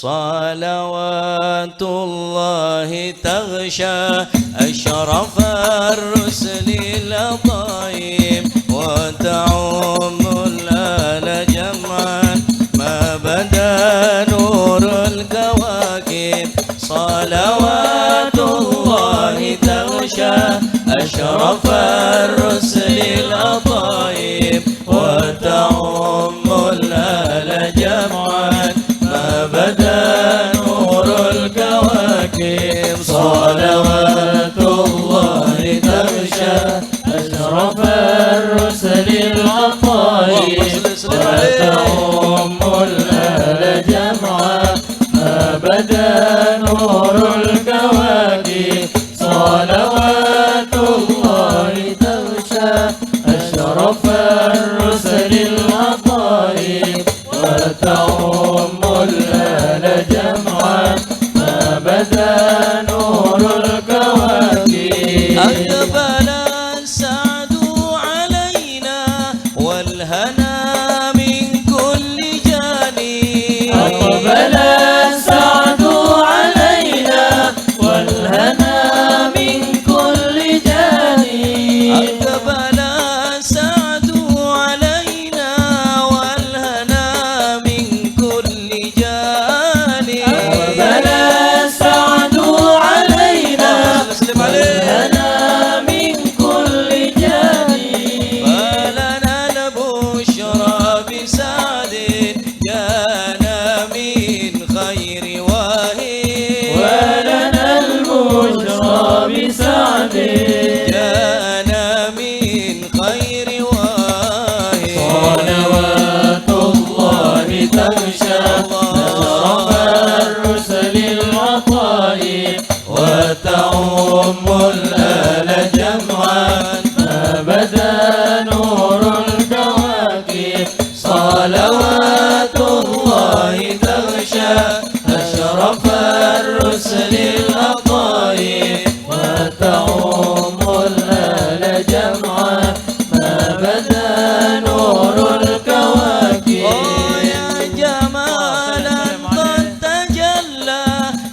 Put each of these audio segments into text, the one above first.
صلوات الله تغشى أشرف الرسل الأطايب وتعم الآل جمعا ما بدا نور الكواكب. صلوات الله تغشى أشرف الرسل الأطايب وتعم الآل جمعا ما بدا نور الكواكب. صلوات الله تغشى أشرف الرسل الأطايب وتعم الآل جمعا ما بدا نور الكواكب. صلوات الله تغشى أشرف الرسل الأطايب وتعم الآل جمعا ما بدا نور الكواكب. أقبل السعد علينا والهنا من كل جانب. أقبل السعد علينا والهنا من كل جانب. أقبل السعد علينا والهنا من كل جانب. أقبل السعد علينا والهنا من كل جانب. فلنا البشرى بسعد جانا من خير واهب. ولنا البشرى بسعد جانا من خير واهب. صلوات الله تغشى أشرف الرسل الأطايب وتعم الآل جمعا ما بدا نور الكواكب. صلوات الله تغشى أشرف الرسل الأطايب وتعم الآل جمعا ما بدا نور الكواكب. يا جمالا قد تجلى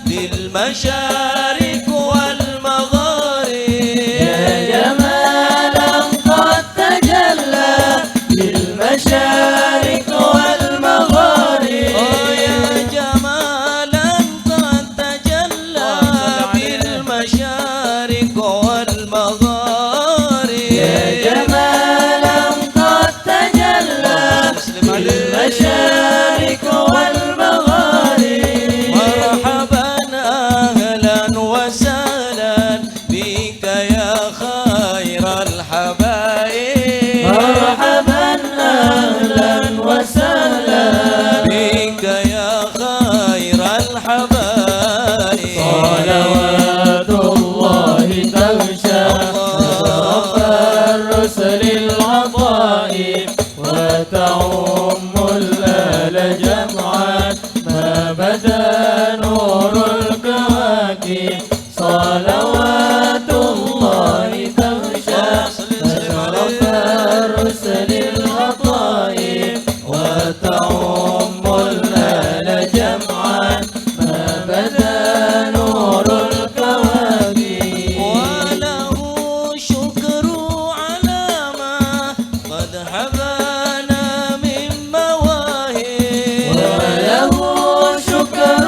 للمشارق والمغارب. يا جمالا قد تجلى للمشارق والمغارب. يا جمالا قد تجلى بالمشارق والمغارب. يا جمالا قد تجلى بالمشارق والمغارب. مرحبا أهلا وسهلا بك يا خير الحبايب. مرحبا أهلا وسهلا بك يا خير الحبايب. صلوات الله تغشى أشرف الرسل الأطايب وتعم الآل جمعا ما بدا نور الكواكب. صلوات الله تغشى أشرف الرسل الأطايب وتعم الآل جمعا ما بدا نور الكواكب. وله شكر على ما قد حبانا من مواهب. وله شكر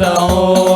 تعود